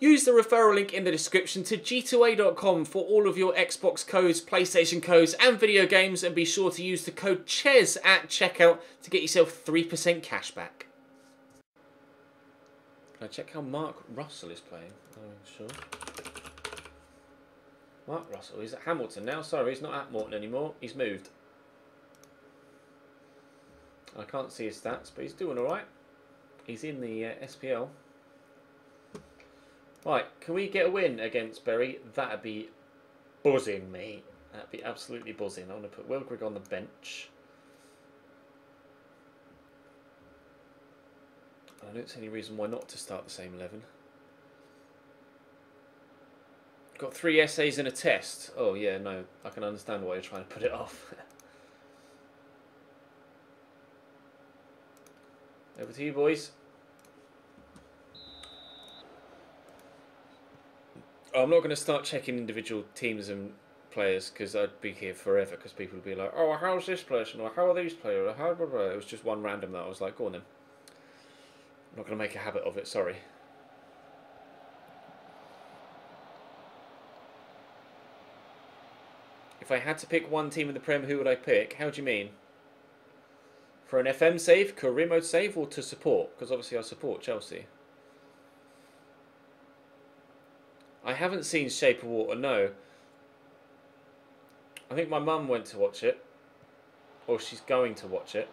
Use the referral link in the description to g2a.com for all of your Xbox codes, PlayStation codes and video games, and be sure to use the code CHES at checkout to get yourself 3% cash back. Can I check how Mark Russell is playing? Oh, sure. Mark Russell, he's at Hamilton now. Sorry, he's not at Morton anymore. He's moved. I can't see his stats, but he's doing alright. He's in the SPL. Right, can we get a win against Bury? That'd be buzzing, mate. That'd be absolutely buzzing. I want to put Wilgrig on the bench. I don't see any reason why not to start the same 11. Got 3 essays and a test. Oh yeah, no, I can understand why you're trying to put it off. Over to you, boys. I'm not going to start checking individual teams and players because I'd be here forever because people would be like, oh, how's this person? Or how are these players? Or how blah, blah. It was just one random that I was like, go on then. I'm not going to make a habit of it, sorry. If I had to pick one team in the Prem, who would I pick? How do you mean? For an FM save, career mode save, or to support? Because obviously I support Chelsea. I haven't seen Shape of Water, no. I think my mum went to watch it. Or she's going to watch it.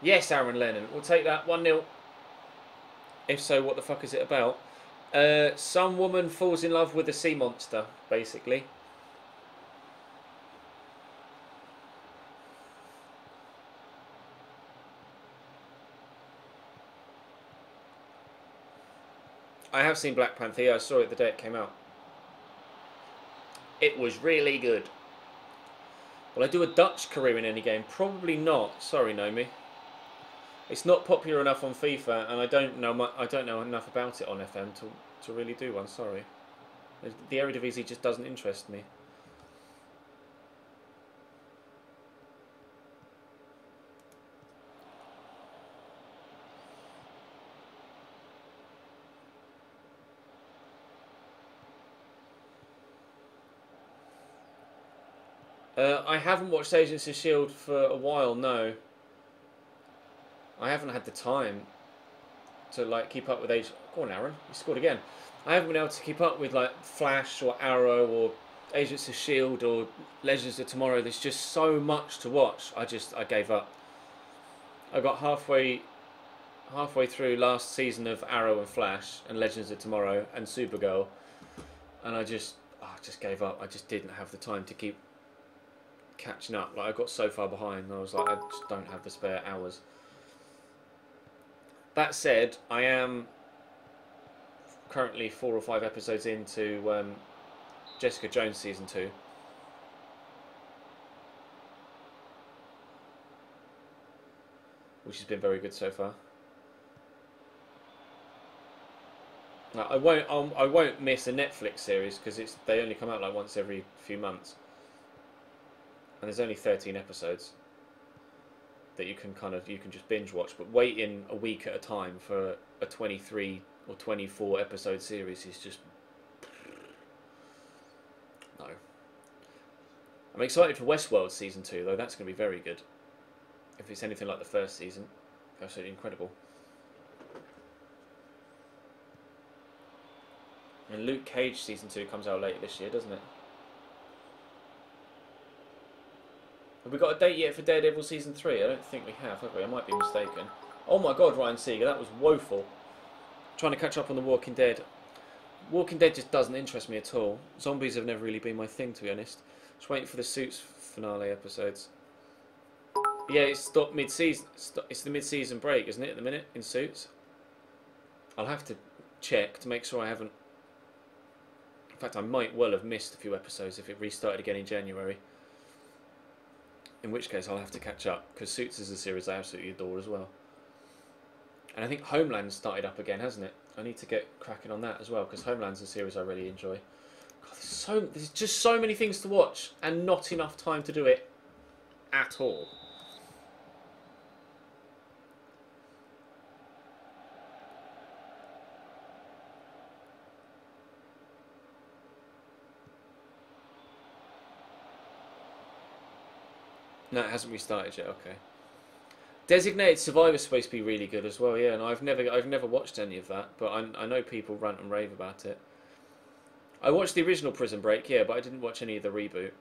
Yes, Aaron Lennon. We'll take that. 1-0. If so, what the fuck is it about? Some woman falls in love with a sea monster, basically. I have seen Black Panther. Yeah, I saw it the day it came out. It was really good. Will I do a Dutch career in any game? Probably not. Sorry, Nomi. It's not popular enough on FIFA, and I don't know enough about it on FM to really do one. Sorry. The Eredivisie just doesn't interest me. I haven't watched Agents of S.H.I.E.L.D. for a while, no. I haven't had the time to like keep up with Go on, Aaron, you scored again. I haven't been able to keep up with like Flash or Arrow or Agents of S.H.I.E.L.D. or Legends of Tomorrow. There's just so much to watch. I gave up. I got halfway through last season of Arrow and Flash and Legends of Tomorrow and Supergirl, and I just gave up. I just didn't have the time to keep catching up. Like I got so far behind, and I was like, I just don't have the spare hours. That said, I am currently 4 or 5 episodes into Jessica Jones season 2. Which has been very good so far. Now, I won't miss a Netflix series because they only come out like once every few months. And there's only 13 episodes that you can just binge watch, but waiting a week at a time for a 23 or 24 episode series is just no. I'm excited for Westworld season 2 though. That's going to be very good. If it's anything like the first season, absolutely incredible. And Luke Cage season 2 comes out later this year, doesn't it? Have we got a date yet for Daredevil Season 3? I don't think we have we? I might be mistaken. Oh my god, Ryan Seeger, that was woeful. Trying to catch up on The Walking Dead. Walking Dead just doesn't interest me at all. Zombies have never really been my thing, to be honest. Just waiting for the Suits finale episodes. Yeah, it's stopped mid-season. It's the mid-season break, isn't it, at the minute, in Suits? I'll have to check to make sure I haven't... In fact, I might well have missed a few episodes if it restarted again in January. In which case I'll have to catch up, because Suits is a series I absolutely adore as well. And I think Homeland's started up again, hasn't it? I need to get cracking on that as well, because Homeland's a series I really enjoy. God, there's just so many things to watch, and not enough time to do it at all. No, it hasn't restarted yet. Okay. Designated Survivor's supposed to be really good as well. Yeah, and I've never watched any of that, but I know people rant and rave about it. I watched the original Prison Break, yeah, but I didn't watch any of the reboot.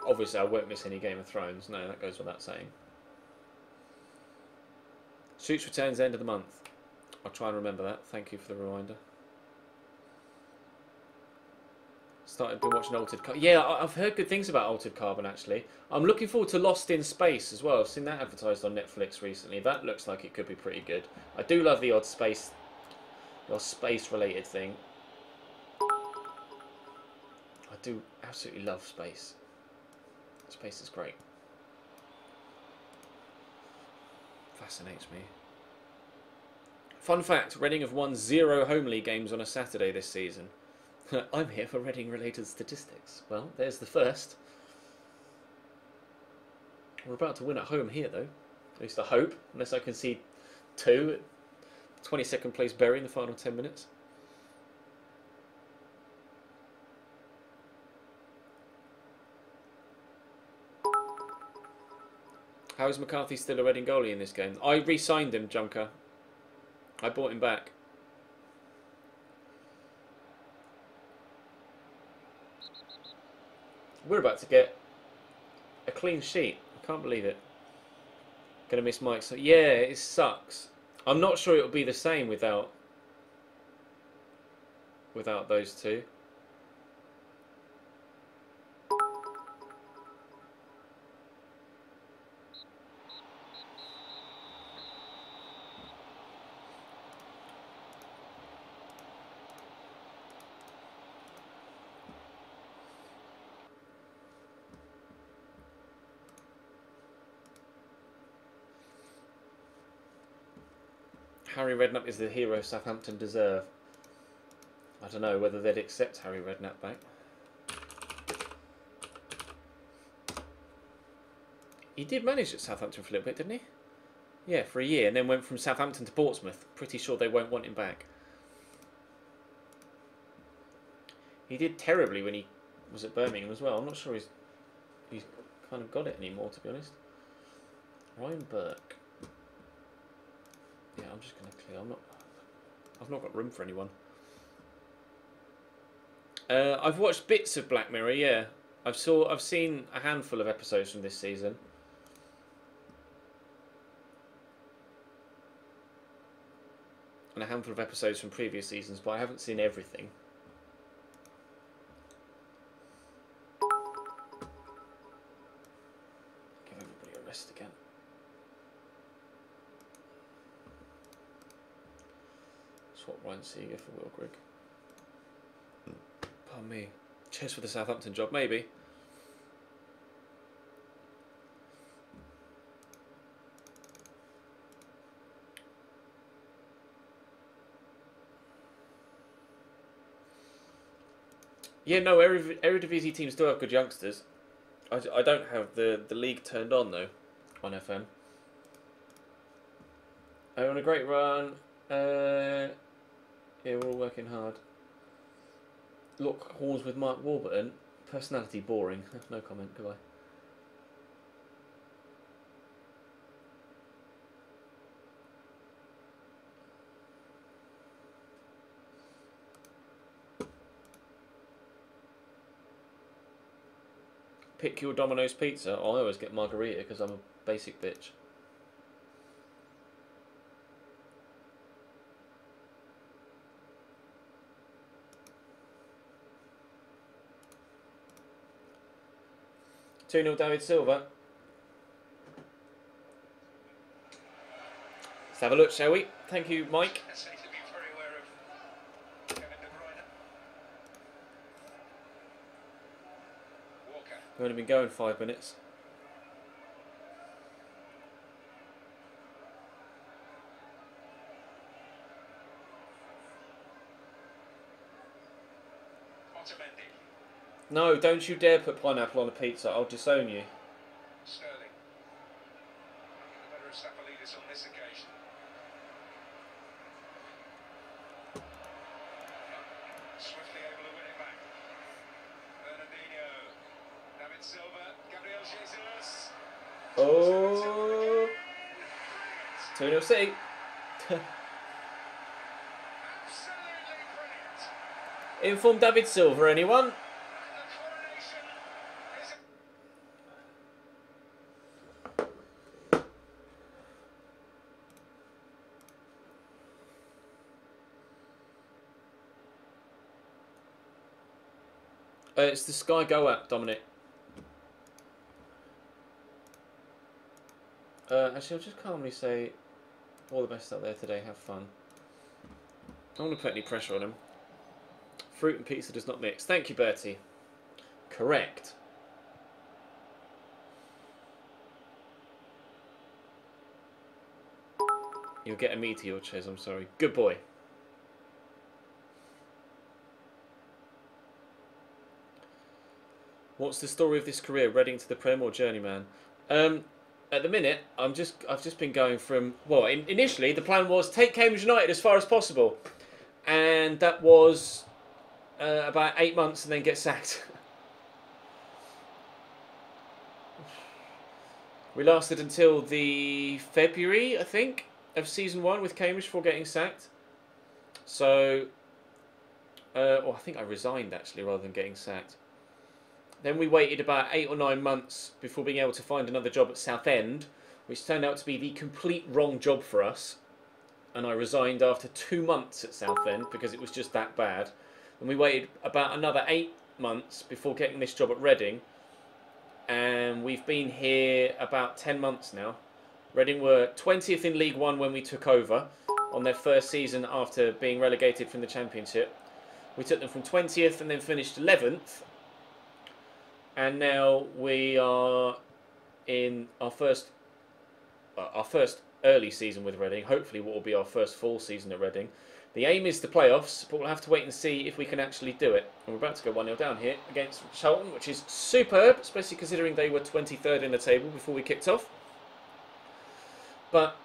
Obviously, I won't miss any Game of Thrones. No, that goes without saying. Suits returns end of the month. I'll try and remember that. Thank you for the reminder. Been watching Altered Carbon. Yeah, I've heard good things about Altered Carbon, actually. I'm looking forward to Lost in Space as well. I've seen that advertised on Netflix recently. That looks like it could be pretty good. I do love the odd space-related thing. I do absolutely love space. Space is great. Fascinates me. Fun fact, Reading have won 0 home league games on a Saturday this season. I'm here for Reading-related statistics. Well, there's the first. We're about to win at home here, though. At least I hope, unless I concede 2 at 22nd place Bury in the final 10 minutes. How is McCarthy still a Reading goalie in this game? I re-signed him, Junker. I bought him back. We're about to get a clean sheet. I can't believe it. Gonna miss Mike. So yeah, it sucks. I'm not sure it'll be the same without those two. Harry Redknapp is the hero Southampton deserve. I don't know whether they'd accept Harry Redknapp back. He did manage at Southampton for a little bit, didn't he? Yeah, for a year, and then went from Southampton to Portsmouth. Pretty sure they won't want him back. He did terribly when he was at Birmingham as well. I'm not sure he's kind of got it anymore, to be honest. Ryan Burke. Yeah, I'm just going to clear. I've not got room for anyone. I've watched bits of Black Mirror. Yeah, I've seen a handful of episodes from this season. And a handful of episodes from previous seasons, but I haven't seen everything. Give everybody a rest again. Swap Ryan Seeger for Will Grigg. Pardon me. Cheers for the Southampton job, maybe. Yeah, no, Eredivisie teams do have good youngsters. I don't have the league turned on, though, on FM. Oh, on a great run. Yeah, we're all working hard. Look, Halls with Mark Warburton. Personality boring. No comment, goodbye. Pick your Domino's pizza. Oh, I always get margarita because I'm a basic bitch. Two 0 David Silva. Let's have a look, shall we? Thank you, Mike. We've only been going 5 minutes. No, don't you dare put pineapple on a pizza. I'll disown you. Sterling. Better Sapolidis on this occasion. Swiftly able to win it back. Oh, 2-0 City. Inform David Silva, anyone? It's the Sky Go app, Dominic. Actually, I'll just calmly say, all the best out there today. Have fun. I don't want to put any pressure on him. Fruit and pizza does not mix. Thank you, Bertie. Correct. You'll get a meteor, Ches. I'm sorry. Good boy. What's the story of this career? Reading to the Prem or Journeyman? At the minute, I've just been going from... Well, initially, the plan was take Cambridge United as far as possible. And that was about 8 months and then get sacked. We lasted until the February, I think, of Season 1 with Cambridge before getting sacked. So... well, I think I resigned, actually, rather than getting sacked. Then we waited about 8 or 9 months before being able to find another job at Southend, which turned out to be the complete wrong job for us. And I resigned after 2 months at Southend because it was just that bad. And we waited about another 8 months before getting this job at Reading. And we've been here about 10 months now. Reading were 20th in League One when we took over on their first season after being relegated from the Championship. We took them from 20th and then finished 11th. And now we are in our first early season with Reading. Hopefully what will be our first full season at Reading. The aim is the playoffs, but we'll have to wait and see if we can actually do it. And we're about to go 1-0 down here against Charlton, which is superb, especially considering they were 23rd in the table before we kicked off. But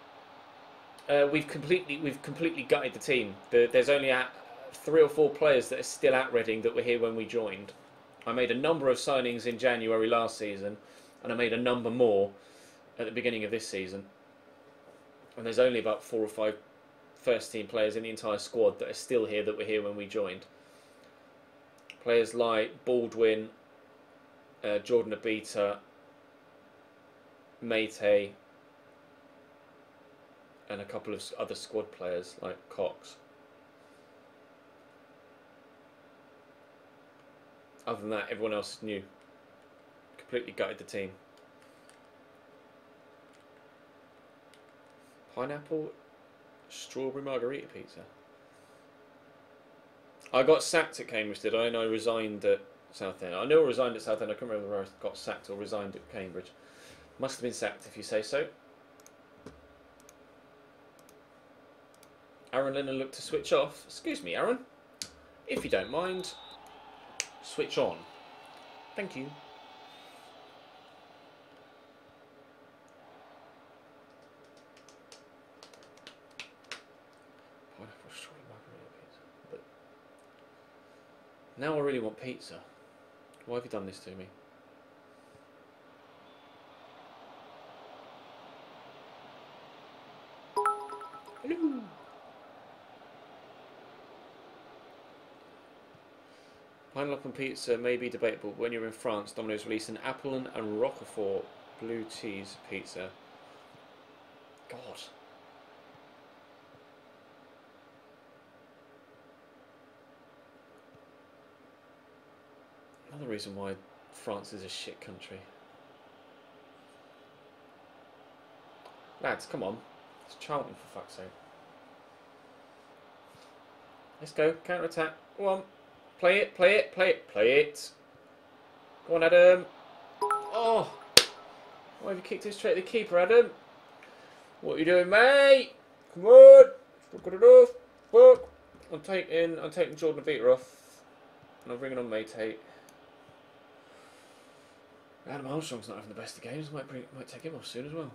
we've completely gutted the team. There's only 3 or 4 players that are still at Reading that were here when we joined. I made a number of signings in January last season, and I made a number more at the beginning of this season. And there's only about 4 or 5 first-team players in the entire squad that are still here that were here when we joined. Players like Baldwin, Jordan Abita, Mate, and a couple of other squad players like Cox. Other than that, everyone else is new. Completely gutted the team. Pineapple, strawberry margarita pizza. I got sacked at Cambridge, did I? And I resigned at Southend. I know I resigned at Southend. I can't remember whether I got sacked or resigned at Cambridge. Must have been sacked if you say so. Aaron Lennon looked to switch off. Excuse me, Aaron. If you don't mind, switch on. Thank you. Pineapple strawberry margarita pizza. But now I really want pizza. Why have you done this to me? Hello. Pineapple pizza may be debatable, but when you're in France, Domino's released an apple and Roquefort blue cheese pizza. God. Another reason why France is a shit country. Lads, come on. It's Charlton, for fuck's sake. Let's go. Counter-attack. Go on. Play it, play it, play it, play it. Go on, Adam. Oh! Why have you kicked it straight to the keeper, Adam? What are you doing, mate? Come on! It's not good enough. Fuck! I'm taking Jordan Abita off. And I'm bringing on Mate. Adam Armstrong's not having the best of games. Might take him off soon as well.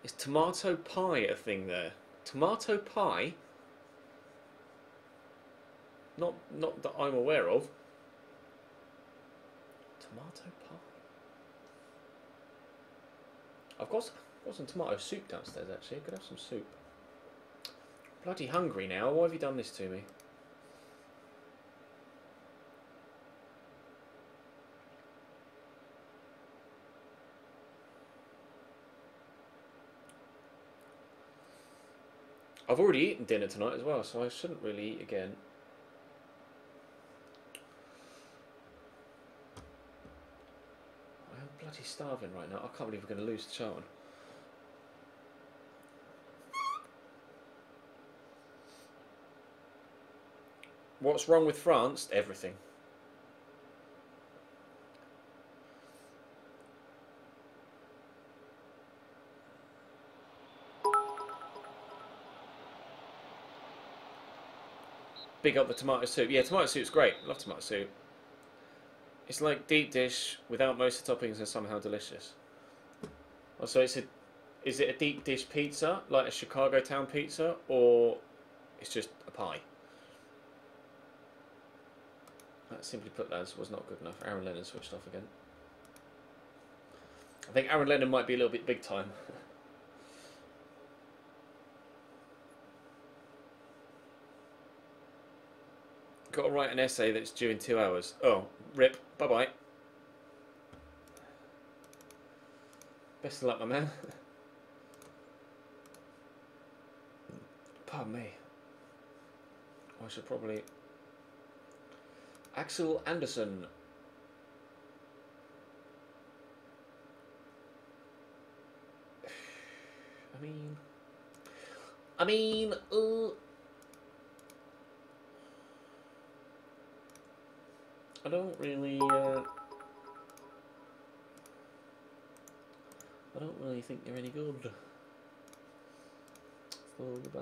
Is tomato pie a thing there? Tomato pie? Not that I'm aware of. Tomato pie. I've got some tomato soup downstairs actually. I could have some soup. Bloody hungry now. Why have you done this to me? I've already eaten dinner tonight as well, so I shouldn't really eat again. I am bloody starving right now. I can't believe we're going to lose to Charlton. What's wrong with France? Everything. Big up the tomato soup. Yeah, tomato soup's great. Love tomato soup. It's like deep dish without most of the toppings and somehow delicious. Oh, so is it a deep dish pizza, like a Chicago town pizza, or it's just a pie? That, simply put, lads, was not good enough. Aaron Lennon switched off again. I think Aaron Lennon might be a little bit big time. Got to write an essay that's due in 2 hours. Oh, rip. Bye-bye. Best of luck, my man. Pardon me. I should probably... Axel Anderson. I mean, I don't really, think you're any good. So, goodbye.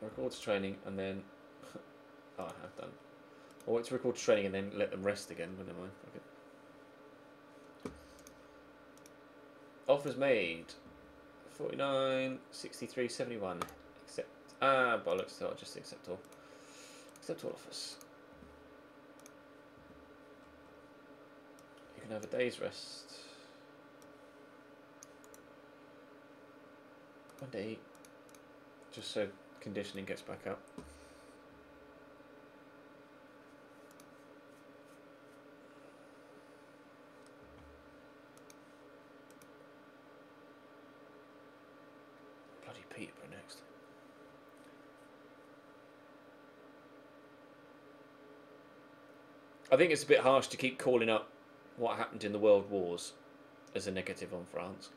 Record to training and then... oh, I have done. I'll wait to record to training and then let them rest again, but never mind. Okay. Offers made. 49, 63, 71. Accept. Ah, bollocks. So I'll just accept all. Accept all offers. You can have a day's rest. 1 day. Just so conditioning gets back up. Bloody Peterborough next. I think it's a bit harsh to keep calling up what happened in the World Wars as a negative on France.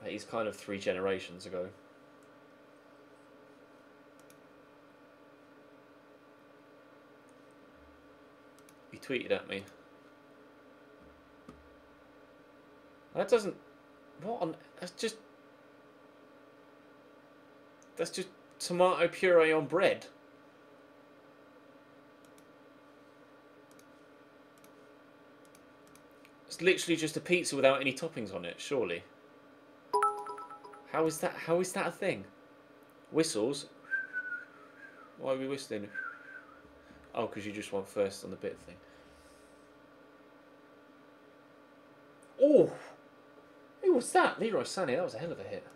He's kind of 3 generations ago. He tweeted at me. That doesn't... what on... That's just tomato puree on bread. It's literally just a pizza without any toppings on it, surely. How is that a thing? Whistles? Why are we whistling? Oh, because you just want first on the bit thing. Oh! Who was that? Leroy Sané, that was a hell of a hit.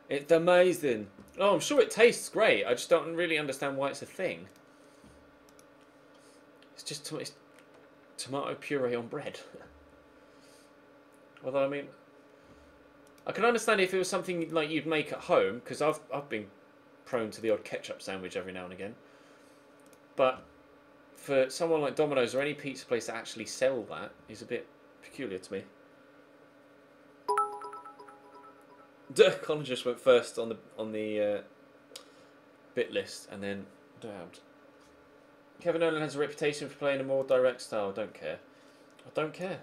It's amazing. Oh, I'm sure it tastes great. I just don't really understand why it's a thing. It's just it's tomato puree on bread. Although, I mean, I can understand if it was something like you'd make at home, because I've been prone to the odd ketchup sandwich every now and again. But for someone like Domino's or any pizza place that actually sell that is a bit peculiar to me. Colin just went first on the bit list and then dabbed. Kevin Nolan has a reputation for playing a more direct style. Don't care. I don't care.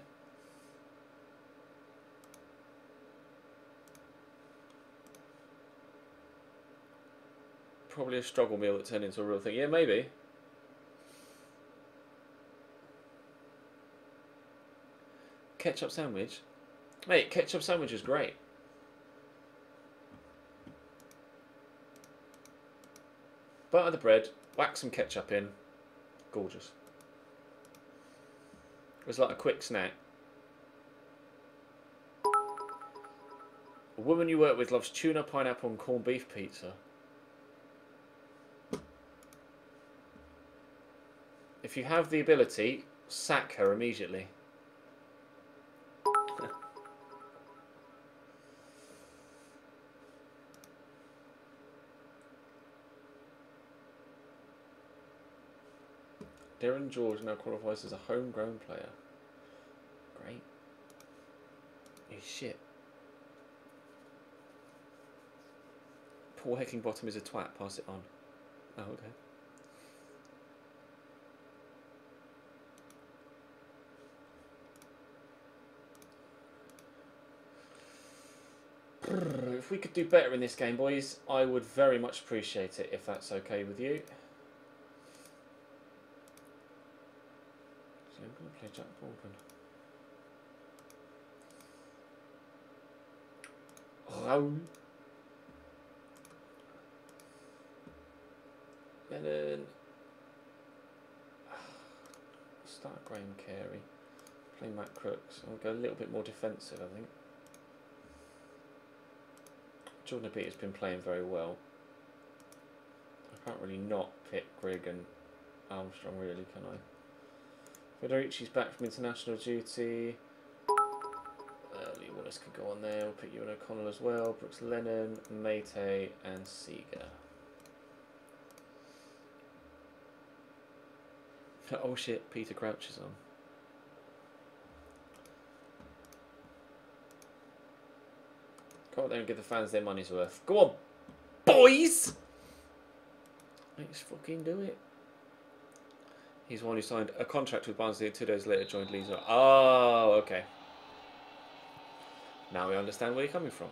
Probably a struggle meal that turned into a real thing. Yeah, maybe. ketchup sandwich? Mate, ketchup sandwich is great. Butter the bread, whack some ketchup in. Gorgeous. It was like a quick snack. A woman you work with loves tuna, pineapple and corned beef pizza. If you have the ability, sack her immediately. Darren George now qualifies as a homegrown player. Great. He's shit. Paul Heckingbottom is a twat. Pass it on. Oh, okay. If we could do better in this game, boys, I would very much appreciate it, if that's okay with you. So I'm going to play Jack Baldwin. And then start Graham Carey. Play Matt Crooks. I'll go a little bit more defensive, I think. Jordan Beatty's been playing very well. I can't really not pick Grigg and Armstrong, really, can I? Federici's back from international duty. Lee Wallace could go on there. We'll put Ewan O'Connell as well. Brooks Lennon, Mate and Seeger. Oh shit, Peter Crouch is on. Go out there and give the fans their money's worth. Go on, boys! Let's fucking do it. He's the one who signed a contract with Barnsley and 2 days later joined Leeds. Oh, okay. Now we understand where you're coming from.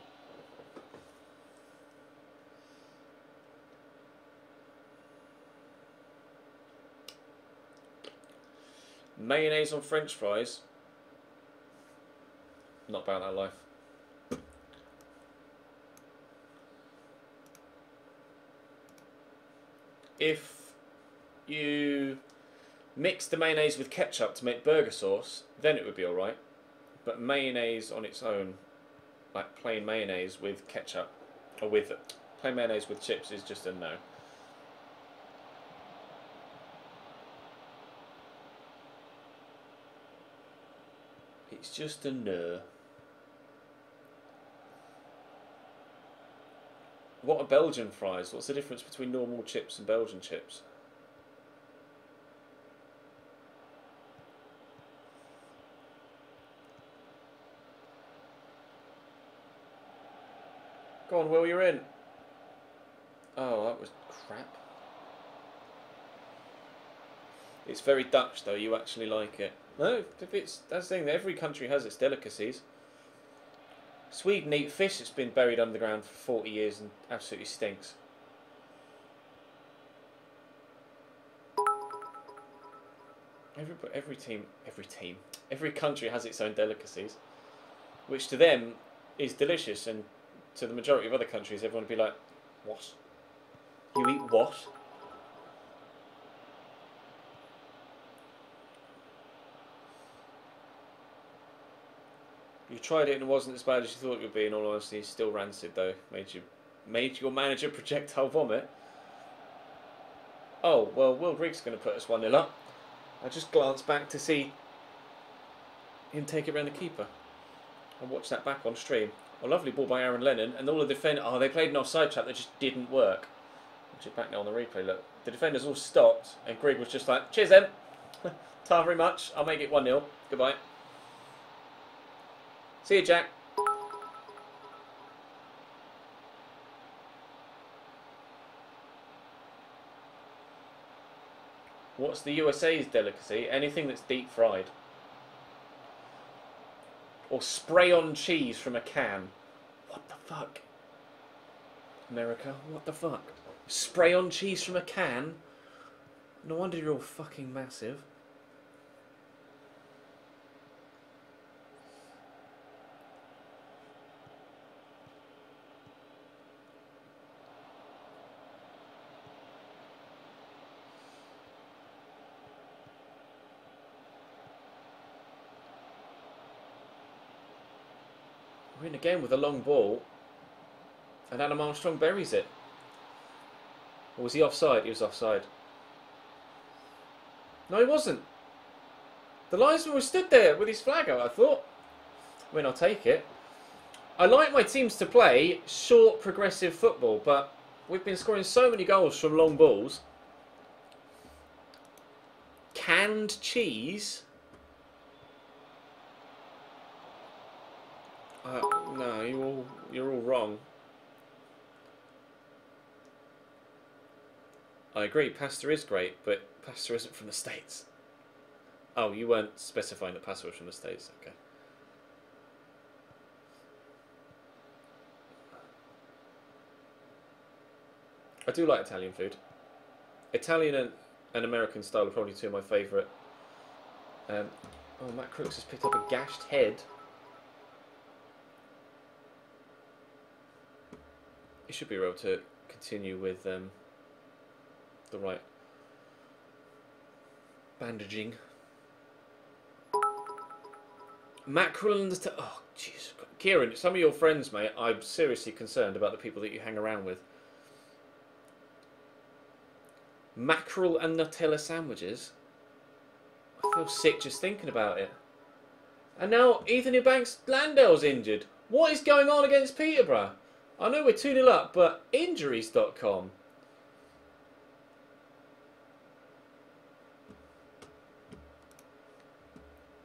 Mayonnaise on French fries. Not about that life. If you mix the mayonnaise with ketchup to make burger sauce, then it would be alright. But mayonnaise on its own, like plain mayonnaise with ketchup, or with plain mayonnaise with chips, is just a no. It's just a no. What are Belgian fries? What's the difference between normal chips and Belgian chips? Go on, Will, you're in. Oh, that was crap. It's very Dutch, though. You actually like it. No, if it's, that's the thing. Every country has its delicacies. Sweden eat fish that's been buried underground for 40 years and absolutely stinks. Every country has its own delicacies, which to them is delicious, and to the majority of other countries, everyone would be like, "What? You eat what?" You tried it and it wasn't as bad as you thought it would be. In all honesty, it's still rancid though. Made your manager projectile vomit. Oh well, Will Griggs going to put us 1-0 up. I just glanced back to see him take it around the keeper. I watched that back on stream. A lovely ball by Aaron Lennon, and all the defenders. Oh, they played an offside trap that just didn't work. Watch it back now on the replay. Look, the defenders all stopped, and Grigg was just like, "Cheers, then. Ta very much. I'll make it 1-0. Goodbye." See you, Jack. What's the USA's delicacy? Anything that's deep fried. Or spray on cheese from a can. What the fuck? America, what the fuck? Spray on cheese from a can? No wonder you're all fucking massive. We're in again with a long ball. And Adam Armstrong buries it. Or was he offside? He was offside. No, he wasn't. The linesman was stood there with his flag out, I thought. I mean, I'll take it. I like my teams to play short, progressive football, but we've been scoring so many goals from long balls. Canned cheese? No, you're all wrong. I agree, pasta is great, but pasta isn't from the States. Oh, you weren't specifying that pasta was from the States. Okay. I do like Italian food. Italian and American style are probably two of my favourite. Oh, Matt Crooks has picked up a gashed head. He should be able to continue with the right bandaging. Mackerel and the... Oh, jeez. Kieran, some of your friends, mate, I'm seriously concerned about the people that you hang around with. Mackerel and Nutella sandwiches? I feel sick just thinking about it. And now Ethan Eubanks Landale's injured. What is going on against Peterborough? I know we're 2-0 up, but injuries.com.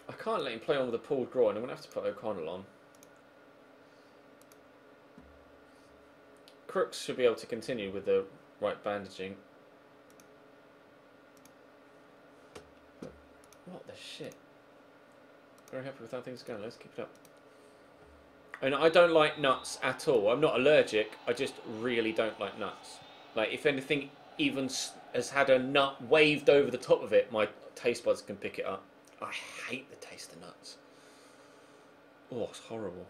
I can't let him play on with a pulled groin. I'm going to have to put O'Connell on. Crooks should be able to continue with the right bandaging. What the shit? Very happy with how things are going. Let's keep it up. And I don't like nuts at all. I'm not allergic. I just really don't like nuts. Like, if anything even has had a nut waved over the top of it, my taste buds can pick it up. I hate the taste of nuts. Oh, it's horrible.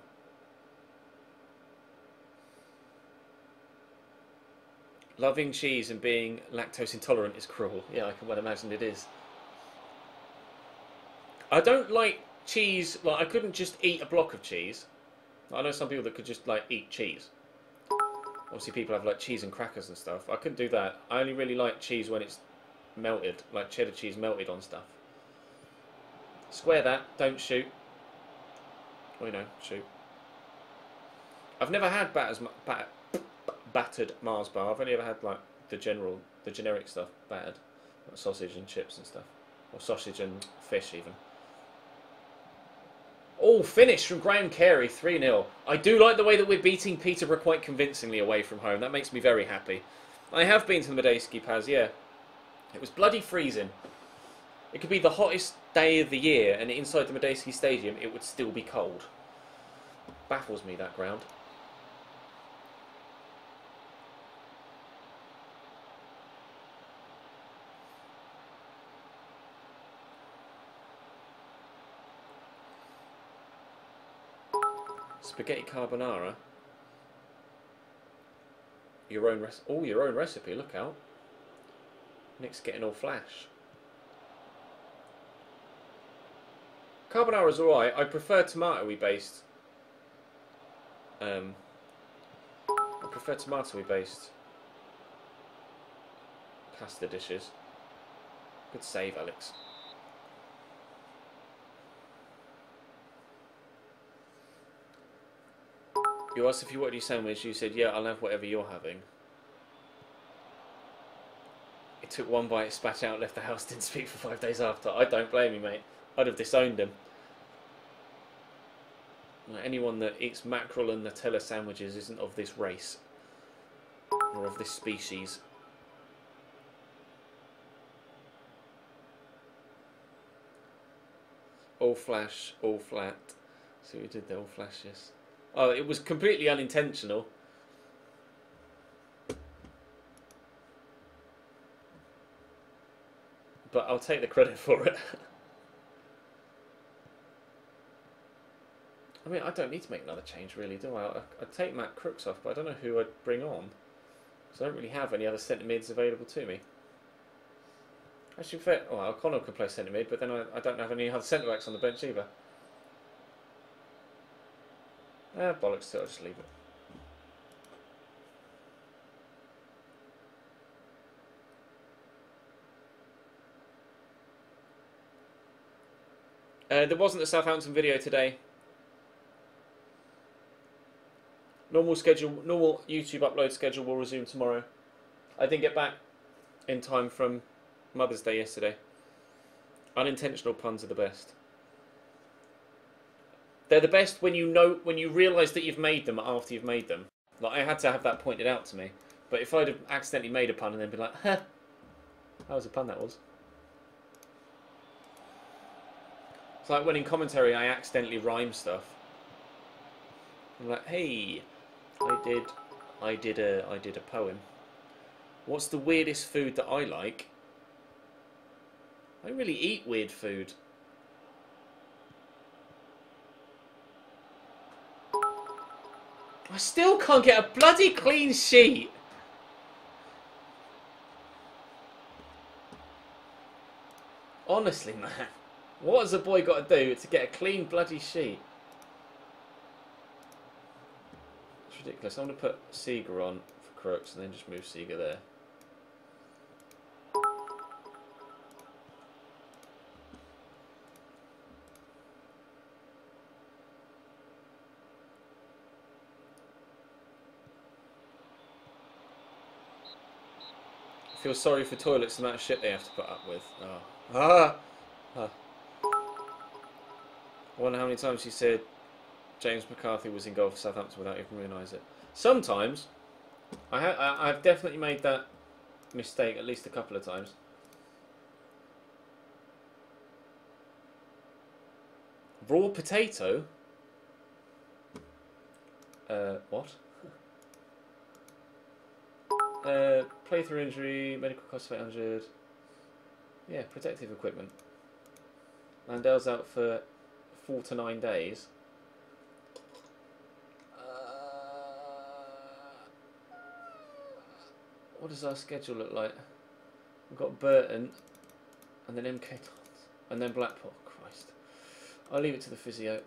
Loving cheese and being lactose intolerant is cruel. Yeah, I can well imagine it is. I don't like cheese. Like, I couldn't just eat a block of cheese. I know some people that could just like eat cheese. Obviously people have like cheese and crackers and stuff. I couldn't do that. I only really like cheese when it's melted, like cheddar cheese melted on stuff. Square that, don't shoot. Well, you know, shoot. I've never had battered Mars bar. I've only ever had like the generic stuff battered, like sausage and chips and stuff, or sausage and fish even. Oh, finish from Graham Carey, 3-0. I do like the way that we're beating Peterborough quite convincingly away from home. That makes me very happy. I have been to the Medeski Paz, yeah. It was bloody freezing. It could be the hottest day of the year, and inside the Medeski Stadium, it would still be cold. Baffles me, that ground. Spaghetti carbonara. Your own recipe. Look out. Nick's getting all flash. Carbonara's alright. I prefer tomatoey based. I prefer tomatoey based pasta dishes. Good save, Alex. You asked if you wanted your sandwich. You said, yeah, I'll have whatever you're having. He took one bite, spat out, left the house, didn't speak for 5 days after. I don't blame you, mate. I'd have disowned him. Like, anyone that eats mackerel and Nutella sandwiches isn't of this race. Or of this species. All flash, all flat. See what we did there, all flashes. Oh, it was completely unintentional. But I'll take the credit for it. I mean, I don't need to make another change, really, do I? I'd take Matt Crooks off, but I don't know who I'd bring on. Because I don't really have any other centre mids available to me. Actually, fair. Oh, O'Connell can play centre mid, but then I don't have any other centre backs on the bench either. Bollocks, I'll just leave it. There wasn't a Southampton video today. Normal YouTube upload schedule will resume tomorrow. I didn't get back in time from Mother's Day yesterday. Unintentional puns are the best. They're the best when you realise that you've made them after you've made them. Like, I had to have that pointed out to me. But if I'd have accidentally made a pun and then been like, huh, that was a pun, that was. It's like when in commentary I accidentally rhyme stuff. I'm like, hey, I did a poem. What's the weirdest food that I like? I don't really eat weird food. I still can't get a bloody clean sheet. Honestly, man. What has a boy got to do to get a clean bloody sheet? It's ridiculous. I'm going to put Seeger on for Crooks and then just move Seeger there. I feel sorry for toilets, the amount of shit they have to put up with. Oh. I wonder how many times he said James McCarthy was in goal for Southampton without even realise it. Sometimes. I've definitely made that mistake at least a couple of times. Raw potato? What? Playthrough injury, medical cost of 800. Yeah, protective equipment. Landell's out for 4 to 9 days. What does our schedule look like? We've got Burton, and then MK Dons, and then Blackpool. Christ. I'll leave it to the physio.